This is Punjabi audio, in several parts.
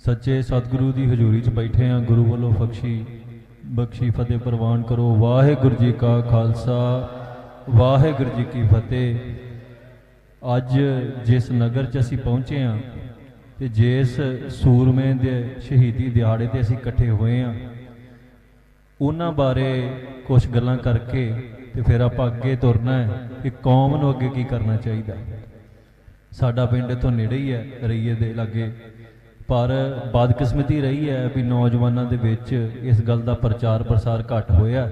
सच्चे सतगुरु की हजूरी च बैठे हाँ। गुरु वालों बख्शी फतेह प्रवान करो। वाहेगुरु जी का खालसा वाहेगुरु जी की फतेह। अज जिस नगर च असी पहुँचे हाँ तो जिस सूरमे दे शहीदी दिहाड़े ते असी इकट्ठे हुए हाँ उन्हां बारे कुछ गल्लां करके तो फिर आप अगे तुरना है कि कौम नूं अगे की करना चाहिए। साडा पिंड इत्थों नेड़े ही है, रईए दे लागे, पर बदकिस्मती रही है भी नौजवानों के विच इस गल का प्रचार प्रसार घट होया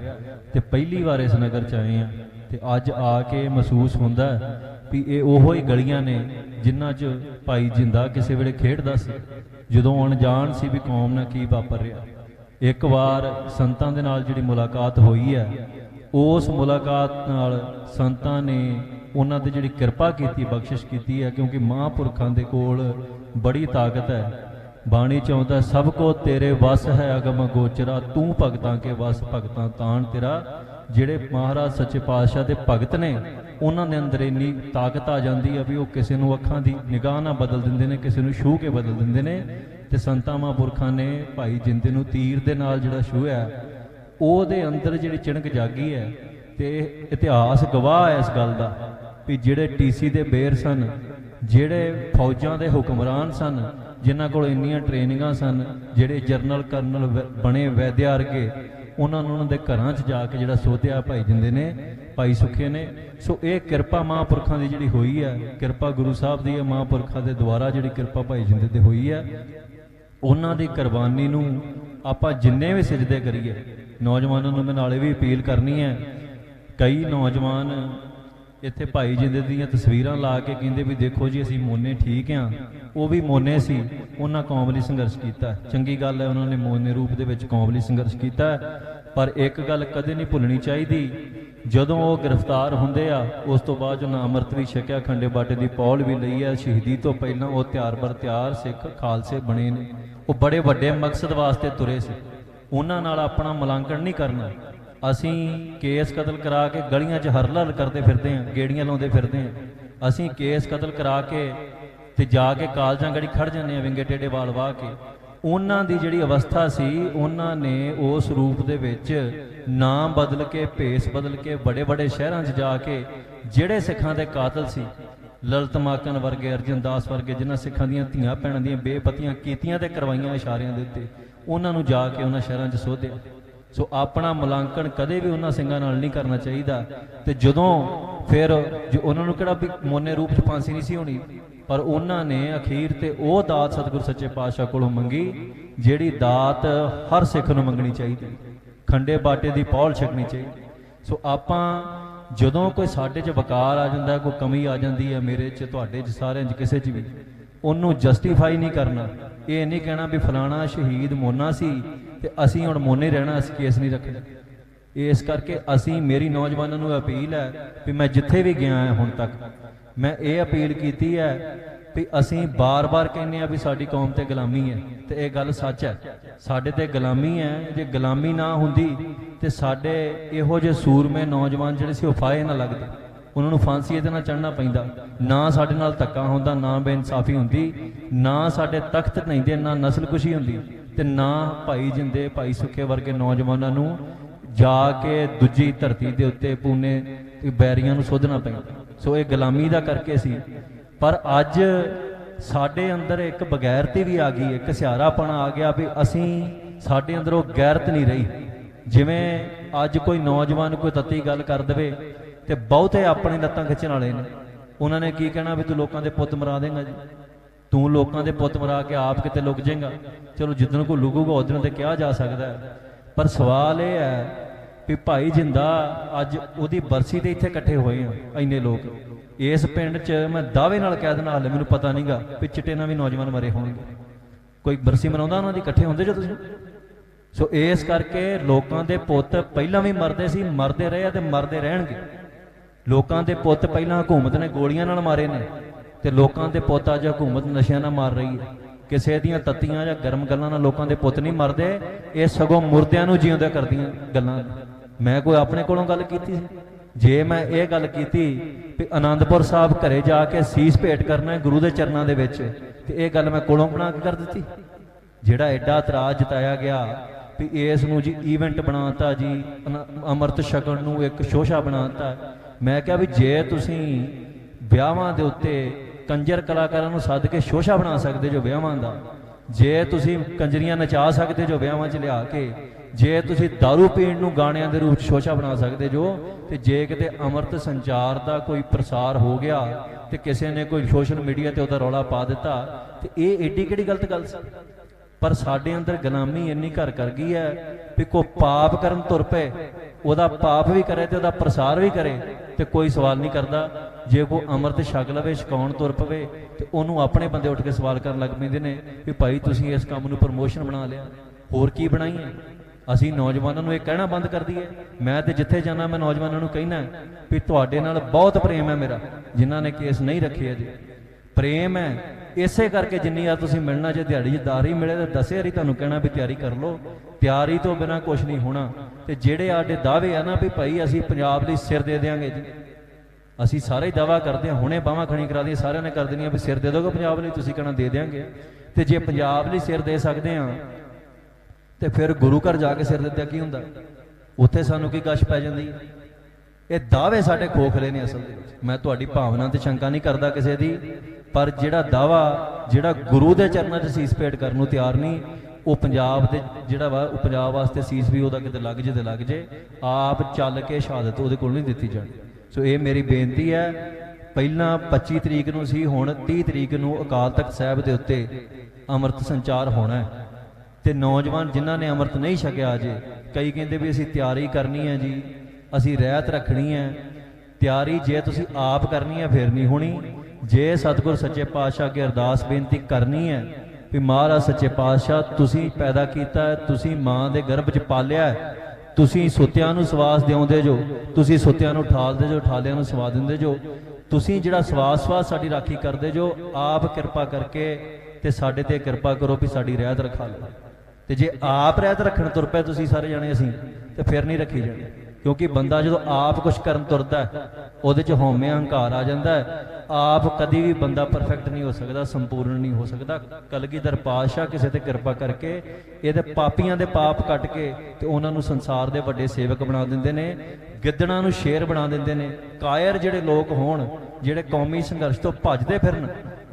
ते पहली बार इस नगर च आए हैं ते अज आके महसूस होंदा भी ये ओहो ही गलियां ने जिन्हां च भाई जिंदा किसी वेले खेडदा सी, जदों अणजाण सी भी कौम नाल की वापर रहा। एक बार संतां दे नाल जिहड़ी मुलाकात हुई है उस मुलाकात नाल संतां ने उन्हां ते जिहड़ी किरपा कीती बख्शिश कीती है, क्योंकि महापुरखां दे कोल बड़ी ताकत है। बाणी च आउंदा सब को तेरे वस है अगम गोचरा, तू भगतां के वस भगतां ताण तेरा। जिहड़े महाराज सच्चे पातशाह दे भगत ने उन्हां दे अंदर इन्नी ताकत आ जाती है भी वो किसी नूं अखां दी निगाह नाल बदल दिंदे ने, किसी नूं छूह के बदल दिंदे ने। ते संतां महापुरखां ने भाई जिंदे नूं तीर दे नाल जिहड़ा छूहिआ ਉਹਦੇ अंदर जिहड़ी चिणक जागी है तो इतिहास गवाह है इस गल का भी जिहड़े टीसी दे बेर सन, जिहड़े फौजां दे हुक्मरान सन, जिन्हां कोल इन्नियां ट्रेनिंगां सन, जिहड़े जरनल करनल बने वैद्या वर्गे, उन्होंने दे घरां च जाके जिहड़ा सोधिया भाई जिंदे ने भाई सुखे ने। सो ये किरपा महापुरखां दी जिहड़ी होई है, किरपा गुरु साहब दी है, महापुरखां दे द्वारा जिहड़ी किरपा भाई जिंदे ते होई है, उन्हां दी कुर्बानी नूं आपां जिन्ने भी सजदे करिए। नौजवानों को मैं नाले भी अपील करनी है, कई नौजवान इत्थे भाई जिंदे दीयां तस्वीरां ला के कहंदे भी देखो जी असीं मोने ठीक हाँ, वो भी मोने सी, उन्हां कौम लई संघर्ष कीता। चंगी गल है उन्होंने मोने रूप दे विच कौम लई संघर्ष कीता, पर एक गल कदे नहीं भुलनी चाहिए, जदों वो गिरफ्तार हुंदे आ उस तो बाद उन्हां अमृत भी छकिया, खंडे बाटे की पौल भी लई है। शहीदी तो पहलां वो त्यार बर त्यार सिख खालसे बने ने, वो बड़े वड्डे मकसद वास्ते तुरे सी। उन्हां नाल अपना मुलांकण नहीं करना। असीं केस कतल करा के गलियां च हर हल करते फिरते हैं, गेड़ियां लाउंदे फिरते हैं। असीं केस कतल करा के ते जाके कालजां गड़ी खड़ जाने हैं विंगे टेढ़े वाल वाह के। उन्हां दी जिहड़ी अवस्था सी उन्हां ने उस रूप दे विच नाम बदल के भेस बदल के बड़े बड़े शहरां च जाके जिहड़े सिखां दे कातल सी, ललित माकन वर्गे, अर्जन दास वर्गे, जिन्हां सिखां दीयां धीआं भैणां दीयां बेपतियां कीतियां ते करवाइयां इशारियां दे उत्ते, उन्होंने जाके उन्होंने शहरों च सोधिया। सो अपना मुलांकन कदे भी उन्होंने सिंगां नाल नहीं करना चाहिए। तो जदों फिर जो उन्होंने किहड़ा भी मोने रूप च फांसी नहीं सी होनी, पर उन्होंने अखीर ते वो दात सतगुरु सच्चे पातशाह कोलों मंगी जिहड़ी दात हर सिख नूं मंगनी चाहिए, खंडे बाटे की पौल छकनी चाहिए। सो आपां जदों कोई साडे च वकार आ जांदा, कोई कमी आ जाती है मेरे च, तुहाडे च, सारिआं च, किसे च भी, उन्होंने जस्टिफाई नहीं करना। ये नहीं कहना भी फलाना शहीद मोना सी ते असीं हुण मोने रहना, असीं केस नहीं रखना। इस करके असीं मेरी नौजवानों को अपील है भी मैं जिथे भी गया है हुण तक मैं ये अपील की है भी असीं बार बार कहने भी साडी कौम ते गुलामी है, तो यह गल सच है, साडे ते गुलामी है। जे गुलामी ना हुंदी ते साडे इहो जे सूरमे नौजवान जिहड़े सी फाहे ना लगदे, उन्होंने फांसी ये ना चढ़ना पैंदा, ना साडे नाल धक्का होंदा, ना बेइंसाफी होंदी, ना साडे तख्त नहींदे, ना नस्लकुशी होंदी, ते ना भाई जिंदे भाई सुखे वर्गे नौजवानों नूं जाके दूजी धरती दे उत्ते पूने बैरियां नूं सोधना पैंदा। सो ये गुलामी दा करके सी, पर अज साडे अंदर एक बगैरती भी आ गई, एक सियारापना आ गया भी असीं साडे अंदर वो गैरत नहीं रही। जिवें अज कोई नौजवान कोई तत्ती गल कर देवे ते बहुते अपने लत्तां खिच्चण वाले ने, उन्होंने की कहना भी तू लोगों के पुत मरा देगा जी, तू लोगों के पुत मरा के आप किते लुक जाएगा। चलो जिदन को लुकूगा उदन तो कहा जा सकता है, पर सवाल यह है भी भाई जिंदा अज उहदी बरसी ते इत्थे इकट्ठे होए हैं इन्ने लोग। इस पिंड च मैं दावे नाल कह देना, हाले मैनूं पता नहीं गा भी चिट्टे नाल भी नौजवान मरे होणगे, कोई बरसी मनाउंदा उन्हां दी इकट्ठे हुंदे जो तुसीं। सो इस करके लोगों के पुत पहलां भी मरदे सी, मरदे रहे ते मरदे रहणगे। लोगों के पुत पहलां हुकूमत ने गोलियां नाल मारे ने, ते लोगों के पुत अज हुकूमत नशियां नाल मार रही है। किसी दियां तत्तियां जां गर्म गल्लां नाल लोगों के पुत नहीं मरदे, ये सगों मुर्दियां नूं जिउंदे करदियां गल्लां। मैं कोई अपने कोलों गल कीती सी, जे मैं ये गल कीती भी आनंदपुर साहब घरे जाके सीस भेंट करना है गुरु के चरणों के विच, ते ये गल मैं कोलों बना के कर दी। ਜਿਹੜਾ ਐਡਾ ਇਤਰਾਜ਼ ਜਤਾਇਆ ਗਿਆ ਵੀ ਇਸ ਨੂੰ ਜੀ ਈਵੈਂਟ ਬਣਾਤਾ ਜੀ, ਅੰਮ੍ਰਿਤ ਛਕਣ ਨੂੰ ਇੱਕ ਸ਼ੋਸ਼ਾ ਬਣਾਤਾ। ਮੈਂ ਕਿਹਾ ਵੀ ਜੇ ਤੁਸੀਂ ਵਿਆਹਾਂ ਦੇ ਉੱਤੇ ਕੰਜਰ ਕਲਾਕਾਰਾਂ ਨੂੰ ਸੱਦ ਕੇ ਸ਼ੋਸ਼ਾ ਬਣਾ ਸਕਦੇ ਜੋ ਵਿਆਹਾਂ ਦਾ, ਜੇ ਤੁਸੀਂ ਕੰਜਰੀਆਂ ਨਚਾ ਸਕਦੇ ਜੋ ਵਿਆਹਾਂ 'ਚ ਲਿਆ ਕੇ, ਜੇ ਤੁਸੀਂ दारू ਪੀਣ ਨੂੰ ਗਾਣਿਆਂ ਦੇ ਰੂਪ 'ਚ ਸ਼ੋਸ਼ਾ ਬਣਾ ਸਕਦੇ ਜੋ, ਤੇ ਜੇ ਕਿਤੇ ਅੰਮ੍ਰਿਤ ਸੰਚਾਰ ਦਾ ਕੋਈ ਪ੍ਰਸਾਰ ਹੋ ਗਿਆ ਤੇ ਕਿਸੇ ਨੇ ਕੋਈ ਸੋਸ਼ਲ ਮੀਡੀਆ ਤੇ ਉਹਦਾ ਰੌਲਾ ਪਾ ਦਿੱਤਾ, ਤੇ ਇਹ ਏਡੀ ਕਿਹੜੀ ਗਲਤ ਗੱਲ ਸੀ। ਪਰ ਸਾਡੇ ਅੰਦਰ ਗੁਲਾਮੀ ਇੰਨੀ ਘਰ ਕਰ ਗਈ ਹੈ ਵੀ ਕੋਈ ਪਾਪ ਕਰਨ ਤੁਰ ਪਏ, ਉਹਦਾ ਪਾਪ ਵੀ ਕਰੇ ਤੇ ਉਹਦਾ ਪ੍ਰਸਾਰ ਵੀ ਕਰੇ ਤੇ ਕੋਈ ਸਵਾਲ ਨਹੀਂ ਕਰਦਾ। ਜੇ ਕੋਈ ਅੰਮ੍ਰਿਤ ਛਕ ਲਵੇ, ਛਕਾਉਣ ਤੁਰ ਪਵੇ, ਤੇ ਉਹਨੂੰ ਆਪਣੇ ਬੰਦੇ ਉੱਠ ਕੇ ਸਵਾਲ ਕਰਨ ਲੱਗ ਪੈਂਦੇ ਨੇ ਵੀ ਭਾਈ ਤੁਸੀਂ ਇਸ ਕੰਮ ਨੂੰ ਪ੍ਰਮੋਸ਼ਨ ਬਣਾ ਲਿਆ, ਹੋਰ ਕੀ ਬਣਾਈਏ। ਅਸੀਂ ਨੌਜਵਾਨਾਂ ਨੂੰ ਇਹ ਕਹਿਣਾ ਬੰਦ ਕਰ ਦਈਏ। ਮੈਂ ਤੇ ਜਿੱਥੇ ਜਾਣਾ ਮੈਂ ਨੌਜਵਾਨਾਂ ਨੂੰ ਕਹਿਣਾ ਵੀ ਤੁਹਾਡੇ ਨਾਲ ਬਹੁਤ ਪ੍ਰੇਮ ਹੈ ਮੇਰਾ, ਜਿਨ੍ਹਾਂ ਨੇ ਕੇਸ ਨਹੀਂ ਰੱਖੇ ਅਜੇ। ਪ੍ਰੇਮ ਹੈ ਇਸੇ ਕਰਕੇ ਜਿੰਨੀ ਆ ਤੁਸੀਂ ਮਿਲਣਾ, ਜੇ ਦਿਹਾੜੀ 'ਚ ਦਾਰੀ ਮਿਲੇ ਤਾਂ 10 ਵਾਰੀ ਤੁਹਾਨੂੰ ਕਹਿਣਾ ਵੀ ਤਿਆਰੀ ਕਰ ਲਓ, ਤਿਆਰੀ ਤੋਂ ਬਿਨਾਂ ਕੁਝ ਨਹੀਂ ਹੋਣਾ। ਤੇ ਜਿਹੜੇ ਸਾਡੇ ਦਾਅਵੇ ਆ ਨਾ ਵੀ ਭਾਈ ਅਸੀਂ ਪੰਜਾਬ ਲਈ ਸਿਰ ਦੇ ਦਿਆਂਗੇ ਜੀ, ਅਸੀਂ ਸਾਰੇ ਹੀ ਦਾਅਵਾ ਕਰਦੇ ਹਾਂ, ਹੁਣੇ ਬਾਹਾਂ ਖਣੀ ਕਰਾ ਦੀਆਂ ਸਾਰਿਆਂ ਨੇ ਕਰ ਦੇਣੀਆਂ ਵੀ ਸਿਰ ਦੇ ਦੋਗੇ ਪੰਜਾਬ ਲਈ, ਤੁਸੀਂ ਕਹਿਣਾ ਦੇ ਦਿਆਂਗੇ। ਤੇ ਜੇ ਪੰਜਾਬ ਲਈ ਸਿਰ ਦੇ ਸਕਦੇ ਹਾਂ ਤੇ ਫਿਰ ਗੁਰੂ ਘਰ ਜਾ ਕੇ ਸਿਰ ਦਿੱਤਾ ਕੀ ਹੁੰਦਾ, ਉੱਥੇ ਸਾਨੂੰ ਕੀ ਕਸ਼ ਪੈ ਜਾਂਦੀ ਹੈ। ਇਹ ਦਾਅਵੇ ਸਾਡੇ ਖੋਖਲੇ ਨੇ ਅਸਲ ਦੇ ਵਿੱਚ। ਮੈਂ ਤੁਹਾਡੀ ਭਾਵਨਾ ਤੇ ਸ਼ੰਕਾ ਨਹੀਂ ਕਰਦਾ ਕਿਸੇ ਦੀ, ਪਰ ਜਿਹੜਾ ਦਾਅਵਾ ਜਿਹੜਾ ਗੁਰੂ ਦੇ ਚਰਨਾਂ 'ਚ ਸੀਸ ਭੇਟ ਕਰਨ ਨੂੰ ਤਿਆਰ ਨਹੀਂ, ਉਹ ਪੰਜਾਬ ਦੇ ਜਿਹੜਾ ਵਾ ਉਹ ਪੰਜਾਬ ਵਾਸਤੇ ਸੀਸ ਵੀ ਉਹਦਾ ਕਿਤੇ ਲੱਗ ਜੇ ਤੇ ਲੱਗ ਜੇ, ਆਪ ਚੱਲ ਕੇ ਸ਼ਹਾਦਤ ਉਹਦੇ ਕੋਲ ਨਹੀਂ ਦਿੱਤੀ ਜਾਣੀ। ਸੋ ਇਹ ਮੇਰੀ ਬੇਨਤੀ ਹੈ। ਪਹਿਲਾਂ 25 ਤਰੀਕ ਨੂੰ ਸੀ, ਹੁਣ 30 ਤਰੀਕ ਨੂੰ ਅਕਾਲ ਤਖਤ ਸਾਹਿਬ ਦੇ ਉੱਤੇ ਅੰਮ੍ਰਿਤ ਸੰਚਾਰ ਹੋਣਾ ਹੈ। ਤੇ ਨੌਜਵਾਨ ਜਿਨ੍ਹਾਂ ਨੇ ਅੰਮ੍ਰਿਤ ਨਹੀਂ ਛਕਿਆ ਅਜੇ, ਕਈ ਕਹਿੰਦੇ ਵੀ ਅਸੀਂ ਤਿਆਰੀ ਕਰਨੀ ਹੈ ਜੀ, ਅਸੀਂ ਰਹਿਤ ਰੱਖਣੀ ਹੈ। ਤਿਆਰੀ ਜੇ ਤੁਸੀਂ ਆਪ ਕਰਨੀ ਹੈ ਫਿਰ ਨਹੀਂ ਹੋਣੀ। ਜੇ ਸਤਿਗੁਰ ਸੱਚੇ ਪਾਤਸ਼ਾਹ ਅੱਗੇ ਅਰਦਾਸ ਬੇਨਤੀ ਕਰਨੀ ਹੈ ਵੀ ਮਹਾਰਾਜ ਸੱਚੇ ਪਾਤਸ਼ਾਹ ਤੁਸੀਂ ਪੈਦਾ ਕੀਤਾ ਹੈ, ਤੁਸੀਂ ਮਾਂ ਦੇ ਗਰਭ 'ਚ ਪਾਲਿਆ ਹੈ, ਤੁਸੀਂ ਸੁੱਤਿਆਂ ਨੂੰ ਸਵਾਸ ਦਿਉਂਦੇ ਜੋ, ਤੁਸੀਂ ਸੁੱਤਿਆਂ ਨੂੰ ਠਾਲਦੇ ਜੋ, ਠਾਲਿਆਂ ਨੂੰ ਸਵਾ ਦਿੰਦੇ ਜੋ, ਤੁਸੀਂ ਜਿਹੜਾ ਸਵਾਸ ਸਾਡੀ ਰਾਖੀ ਕਰਦੇ ਜੋ, ਆਪ ਕਿਰਪਾ ਕਰਕੇ ਤੇ ਸਾਡੇ ਤੇ ਕਿਰਪਾ ਕਰੋ ਵੀ ਸਾਡੀ ਰਹਿਤ ਰਖਾ ਲਓ। ਤੇ ਜੇ ਆਪ ਰਹਿਤ ਰੱਖਣ ਤੁਰ ਪਏ ਤੁਸੀਂ ਸਾਰੇ ਜਾਣੇ ਅਸੀਂ, ਤੇ ਫਿਰ ਨਹੀਂ ਰੱਖੀ ਜਾਣੀ। ਕਿਉਂਕਿ ਬੰਦਾ ਜਦੋਂ ਆਪ ਕੁਝ ਕਰਨ ਤੁਰਦਾ ਉਹਦੇ 'ਚ ਹਉਮੈ ਹੰਕਾਰ ਆ ਜਾਂਦਾ ਹੈ। ਆਪ ਕਦੀ ਵੀ ਬੰਦਾ ਪਰਫੈਕਟ ਨਹੀਂ ਹੋ ਸਕਦਾ, ਸੰਪੂਰਨ ਨਹੀਂ ਹੋ ਸਕਦਾ। ਕਲਗੀਧਰ ਪਾਤਸ਼ਾਹ ਕਿਸੇ ਤੇ ਕਿਰਪਾ ਕਰਕੇ ਇਹਦੇ ਪਾਪੀਆਂ ਦੇ ਪਾਪ ਕੱਟ ਕੇ ਤੇ ਉਹਨਾਂ ਨੂੰ ਸੰਸਾਰ ਦੇ ਵੱਡੇ ਸੇਵਕ ਬਣਾ ਦਿੰਦੇ ਨੇ, ਗਿੱਦੜਾਂ ਨੂੰ ਸ਼ੇਰ ਬਣਾ ਦਿੰਦੇ ਨੇ। ਕਾਇਰ ਜਿਹੜੇ ਲੋਕ ਹੋਣ, ਜਿਹੜੇ ਕੌਮੀ ਸੰਘਰਸ਼ ਤੋਂ ਭੱਜਦੇ ਫਿਰਨ,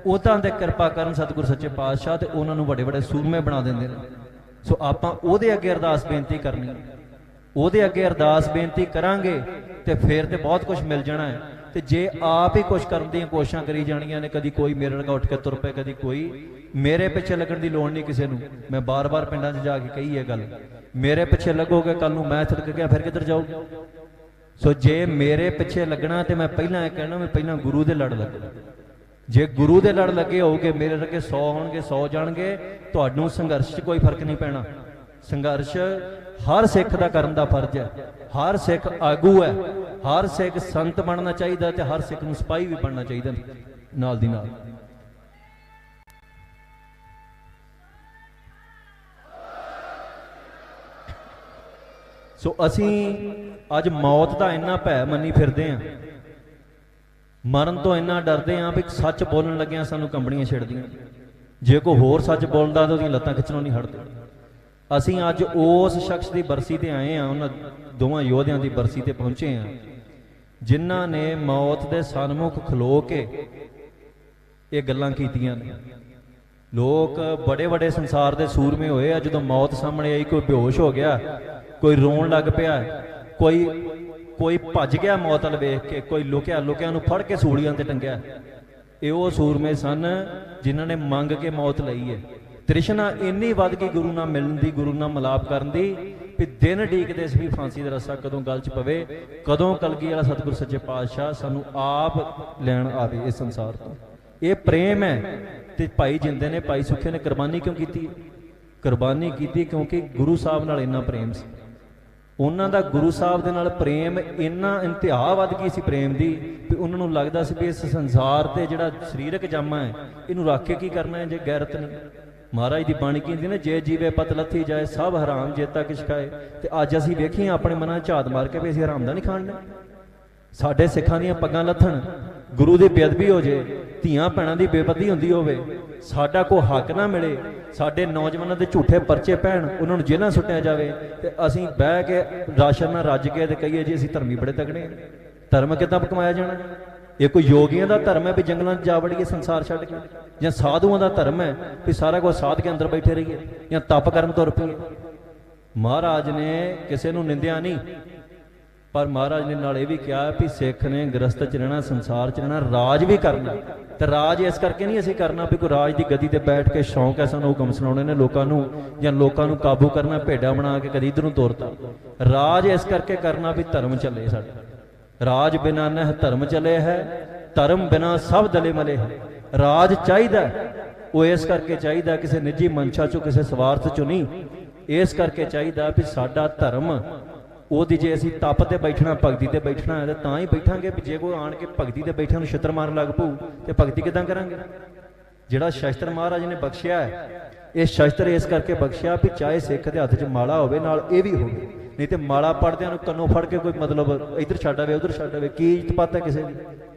ਉਹਨਾਂ ਦੇ ਕਿਰਪਾ ਕਰਨ ਸਤਿਗੁਰ ਸੱਚੇ ਪਾਤਸ਼ਾਹ ਤੇ ਉਹਨਾਂ ਨੂੰ ਵੱਡੇ ਵੱਡੇ ਸੂਰਮੇ ਬਣਾ ਦਿੰਦੇ ਨੇ। ਸੋ ਆਪਾਂ ਉਹਦੇ ਅੱਗੇ ਅਰਦਾਸ ਬੇਨਤੀ ਕਰਨੀ, ਉਹਦੇ ਅੱਗੇ ਅਰਦਾਸ ਬੇਨਤੀ ਕਰਾਂਗੇ ਤੇ ਫਿਰ ਤੇ ਬਹੁਤ ਕੁਝ ਮਿਲ ਜਾਣਾ ਹੈ। ਤੇ ਜੇ ਆਪ ਹੀ ਕੁਝ ਕਰਨ ਦੀਆਂ ਕੋਸ਼ਿਸ਼ਾਂ ਕਰੀ ਜਾਣੀਆਂ ਨੇ, ਕਦੀ ਕੋਈ ਮੇਰੇ ਨਾਲ ਉੱਠ ਕੇ ਤੁਰ ਪਏ, ਕਦੀ ਕੋਈ, ਮੇਰੇ ਪਿੱਛੇ ਲੱਗਣ ਦੀ ਲੋੜ ਨਹੀਂ ਕਿਸੇ ਨੂੰ। ਮੈਂ ਬਾਰ-ਬਾਰ ਪਿੰਡਾਂ 'ਚ ਜਾ ਕੇ ਕਹੀ ਇਹ ਗੱਲ, ਮੇਰੇ ਪਿੱਛੇ ਲੱਗੋਗੇ ਕੱਲ ਨੂੰ ਮੈਂ ਥਿੜਕ ਗਿਆ ਫਿਰ ਕਿੱਧਰ ਜਾਊਗਾ। ਸੋ ਜੇ ਮੇਰੇ ਪਿੱਛੇ ਲੱਗਣਾ ਤੇ ਮੈਂ ਪਹਿਲਾਂ ਇਹ ਕਹਿਣਾ ਵੀ ਪਹਿਲਾਂ ਗੁਰੂ ਦੇ ਲੜ ਲੱਗਣਾ। ਜੇ ਗੁਰੂ ਦੇ ਲੜ ਲੱਗੇ ਹੋਗੇ, ਮੇਰੇ ਲੱਗੇ 100 ਹੋਣਗੇ, 100 ਜਾਣਗੇ, ਤੁਹਾਨੂੰ ਸੰਘਰਸ਼ 'ਚ ਕੋਈ ਫਰਕ ਨਹੀਂ ਪੈਣਾ। ਸੰਘਰਸ਼ ਹਰ ਸਿੱਖ ਦਾ ਕਰਨ ਦਾ ਫਰਜ਼ ਹੈ। ਹਰ ਸਿੱਖ ਆਗੂ ਹੈ, ਹਰ ਸਿੱਖ ਸੰਤ ਬਣਨਾ ਚਾਹੀਦਾ ਤੇ ਹਰ ਸਿੱਖ ਨੂੰ ਸਿਪਾਹੀ ਵੀ ਬਣਨਾ ਚਾਹੀਦਾ ਨਾਲ ਦੀ ਨਾਲ। ਸੋ ਅਸੀਂ ਅੱਜ ਮੌਤ ਦਾ ਇੰਨਾ ਭੈ ਮੰਨੀ ਫਿਰਦੇ ਹਾਂ, ਮਰਨ ਤੋਂ ਇੰਨਾ ਡਰਦੇ ਹਾਂ ਵੀ ਸੱਚ ਬੋਲਣ ਲੱਗਿਆਂ ਸਾਨੂੰ ਕੰਬਣੀਆਂ ਛਿੜਦੀਆਂ। ਜੇ ਕੋਈ ਹੋਰ ਸੱਚ ਬੋਲਦਾ ਤਾਂ ਉਹਦੀਆਂ ਲੱਤਾਂ ਖਿੱਚਣੋਂ ਨਹੀਂ ਹਟਦੇ। ਅਸੀਂ ਅੱਜ ਉਸ ਸ਼ਖਸ ਦੀ ਬਰਸੀ ਤੇ ਆਏ ਹਾਂ, ਉਹਨਾਂ ਦੋਵਾਂ ਯੋਧਿਆਂ ਦੀ ਬਰਸੀ ਤੇ ਪਹੁੰਚੇ ਹਾਂ ਜਿਨ੍ਹਾਂ ਨੇ ਮੌਤ ਦੇ ਸਨਮੁਖ ਖਲੋ ਕੇ ਇਹ ਗੱਲਾਂ ਕੀਤੀਆਂ ਨੇ। ਲੋਕ ਬੜੇ ਵੱਡੇ ਸੰਸਾਰ ਦੇ ਸੂਰਮੇ ਹੋਏ ਆ, ਜਦੋਂ ਮੌਤ ਸਾਹਮਣੇ ਆਈ ਕੋਈ ਬੇਹੋਸ਼ ਹੋ ਗਿਆ, ਕੋਈ ਰੋਣ ਲੱਗ ਪਿਆ, ਕੋਈ ਭੱਜ ਗਿਆ ਮੌਤ ਵੱਲ ਵੇਖ ਕੇ, ਕੋਈ ਲੁਕਿਆ ਨੂੰ ਫੜ ਕੇ ਸੂਲੀਆਂ ਤੇ ਟੰਗਿਆ। ਇਹ ਉਹ ਸੂਰਮੇ ਸਨ ਜਿਨ੍ਹਾਂ ਨੇ ਮੰਗ ਕੇ ਮੌਤ ਲਈ ਹੈ। ਤ੍ਰਿਸ਼ਨਾ ਇੰਨੀ ਵੱਧ ਗਈ ਗੁਰੂ ਨਾਲ ਮਿਲਣ ਦੀ, ਗੁਰੂ ਨਾਲ ਮਿਲਾਪ ਕਰਨ ਦੀ, ਵੀ ਦਿਨ ਢੀਕਦੇ ਸੀ ਵੀ ਫਾਂਸੀ ਦਾ ਰੱਸਾ ਕਦੋਂ ਗਲ 'ਚ ਪਵੇ, ਕਦੋਂ ਕਲਗੀ ਵਾਲਾ ਸਤਿਗੁਰ ਸੱਚੇ ਪਾਤਸ਼ਾਹ ਸਾਨੂੰ ਆਪ ਲੈਣ ਆਵੇ ਇਸ ਸੰਸਾਰ ਤੋਂ। ਇਹ ਪ੍ਰੇਮ ਹੈ। ਤੇ ਭਾਈ ਜਿੰਦੇ ਨੇ, ਭਾਈ ਸੁੱਖੇ ਨੇ ਕੁਰਬਾਨੀ ਕਿਉਂ ਕੀਤੀ? ਕੁਰਬਾਨੀ ਕੀਤੀ ਕਿਉਂਕਿ ਗੁਰੂ ਸਾਹਿਬ ਨਾਲ ਇੰਨਾ ਪ੍ਰੇਮ ਸੀ। ਉਹਨਾਂ ਦਾ ਗੁਰੂ ਸਾਹਿਬ ਦੇ ਨਾਲ ਪ੍ਰੇਮ ਇੰਨਾ ਇੰਤਹਾ ਵੱਧ ਗਈ ਸੀ ਪ੍ਰੇਮ ਦੀ ਵੀ ਉਹਨਾਂ ਨੂੰ ਲੱਗਦਾ ਸੀ ਵੀ ਇਸ ਸੰਸਾਰ ਤੇ ਜਿਹੜਾ ਸਰੀਰਕ ਜਾਮਾ ਹੈ ਇਹਨੂੰ ਰੱਖ ਕੇ ਕੀ ਕਰਨਾ ਹੈ ਜੇ ਗੈਰਤ ਨਹੀਂ। ਮਹਾਰਾਜ ਦੀ ਬਾਣੀ ਕਹਿੰਦੀ ਨੇ, ਜੇ ਜੀਵੇ ਪਤ ਲੱਥੀ ਜਾਏ ਸਭ ਹਰਾਮ ਜੇਤਾ ਕਿਛ ਖਾਏ। ਤੇ ਅੱਜ ਅਸੀਂ ਵੇਖੀਏ ਆਪਣੇ ਮਨਾਂ 'ਚ ਝਾਤ ਮਾਰ ਕੇ ਵੀ ਅਸੀਂ ਹਰਾਮ ਦਾ ਨਹੀਂ ਖਾਣਾ। ਸਾਡੇ ਸਿੱਖਾਂ ਦੀਆਂ ਪੱਗਾਂ ਲੱਥਣ, ਗੁਰੂ ਦੀ ਬੇਅਦਬੀ ਹੋ ਜੇ, ਧੀਆਂ ਭੈਣਾਂ ਦੀ ਬੇਪਤੀ ਹੁੰਦੀ ਹੋਵੇ, ਸਾਡਾ ਕੋਈ ਹੱਕ ਨਾ ਮਿਲੇ, ਸਾਡੇ ਨੌਜਵਾਨਾਂ ਦੇ ਝੂਠੇ ਪਰਚੇ ਪੈਣ, ਉਹਨਾਂ ਨੂੰ ਜੇਲ੍ਹਾਂ ਸੁੱਟਿਆ ਜਾਵੇ ਤੇ ਅਸੀਂ ਬਹਿ ਕੇ ਰਾਸ਼ਨ ਨਾਲ ਰੱਜ ਕੇ ਤੇ ਕਹੀਏ ਜੀ ਅਸੀਂ ਧਰਮੀ ਬੜੇ ਤਗੜੇ ਹਾਂ। ਧਰਮ ਕਿੱਦਾਂ ਕਮਾਇਆ ਜਾਣਾ? ਇਹ ਕੋਈ ਯੋਗੀਆਂ ਦਾ ਧਰਮ ਹੈ ਵੀ ਜੰਗਲਾਂ 'ਚ ਜਾ ਵੜੀਏ ਸੰਸਾਰ ਛੱਡ ਕੇ, ਜਾਂ ਸਾਧੂਆਂ ਦਾ ਧਰਮ ਹੈ ਵੀ ਸਾਰਾ ਕੁਝ ਸਾਧ ਕੇ ਅੰਦਰ ਬੈਠੇ ਰਹੀਏ, ਜਾਂ ਤਪ ਕਰਨ ਤੁਰ ਪਈਏ? ਮਹਾਰਾਜ ਨੇ ਕਿਸੇ ਨੂੰ ਨਿੰਦਿਆ ਨਹੀਂ, ਪਰ ਮਹਾਰਾਜ ਨੇ ਨਾਲ ਇਹ ਵੀ ਕਿਹਾ ਵੀ ਸਿੱਖ ਨੇ ਗ੍ਰਸਤ 'ਚ ਰਹਿਣਾ, ਸੰਸਾਰ 'ਚ ਰਹਿਣਾ, ਰਾਜ ਵੀ ਕਰਨਾ। ਤੇ ਰਾਜ ਇਸ ਕਰਕੇ ਨਹੀਂ ਅਸੀਂ ਕਰਨਾ ਵੀ ਕੋਈ ਰਾਜ ਦੀ ਗੱਦੀ ਤੇ ਬੈਠ ਕੇ ਸ਼ੌਂਕ ਹੈ ਸਾਨੂੰ ਹੁਕਮ ਸੁਣਾਉਣੇ ਨੇ ਲੋਕਾਂ ਨੂੰ, ਜਾਂ ਲੋਕਾਂ ਨੂੰ ਕਾਬੂ ਕਰਨਾ, ਭੇਡਾਂ ਬਣਾ ਕੇ ਕਦੀ ਇੱਧਰ ਨੂੰ ਤੋਰਤਾ। ਰਾਜ ਇਸ ਕਰਕੇ ਕਰਨਾ ਵੀ ਧਰਮ ਚੱਲੇ ਸਾਡਾ। ਰਾਜ ਬਿਨਾ ਨਹਿ ਧਰਮ ਚਲੇ ਹੈ, ਧਰਮ ਬਿਨਾ ਸਭ ਦਲੇ ਮਲੇ ਹੈ। ਰਾਜ ਚਾਹੀਦਾ, ਉਹ ਇਸ ਕਰਕੇ ਚਾਹੀਦਾ ਕਿਸੇ ਨਿੱਜੀ ਮਨਸ਼ਾ ਚੋਂ, ਕਿਸੇ ਸਵਾਰਥ ਚੋਂ ਨਹੀਂ, ਇਸ ਕਰਕੇ ਚਾਹੀਦਾ ਵੀ ਸਾਡਾ ਧਰਮ ਉਹਦੀ ਜੇ ਅਸੀਂ ਤਪ ਤੇ ਬੈਠਣਾ, ਭਗਤੀ ਤੇ ਬੈਠਣਾ ਹੈ ਤਾਂ ਹੀ ਬੈਠਾਂਗੇ। ਵੀ ਜੇ ਕੋਈ ਆਣ ਕੇ ਭਗਤੀ ਤੇ ਬੈਠਿਆਂ ਨੂੰ ਛਿੱਤਰ ਮਾਰਨ ਲੱਗ ਪਊ ਤੇ ਭਗਤੀ ਕਿੱਦਾਂ ਕਰਾਂਗੇ? ਜਿਹੜਾ ਸ਼ਸਤਰ ਮਹਾਰਾਜ ਨੇ ਬਖਸ਼ਿਆ ਹੈ, ਇਹ ਸ਼ਸਤਰ ਇਸ ਕਰਕੇ ਬਖਸ਼ਿਆ ਵੀ ਚਾਹੇ ਸਿੱਖ ਦੇ ਹੱਥ 'ਚ ਮਾਲਾ ਹੋਵੇ ਨਾਲ ਇਹ ਵੀ ਹੋਵੇ, ਨਹੀਂ ਤੇ ਮਾਲਾ ਪੜਦਿਆਂ ਨੂੰ ਕੰਨੋਂ ਫੜ ਕੇ ਕੋਈ ਮਤਲਬ ਇੱਧਰ ਛੱਡ ਆਵੇ ਉੱਧਰ ਛੱਡ ਆਵੇ, ਕੀ ਇੱਜ਼ਤ ਪਤ ਹੈ ਕਿਸੇ ਦੀ?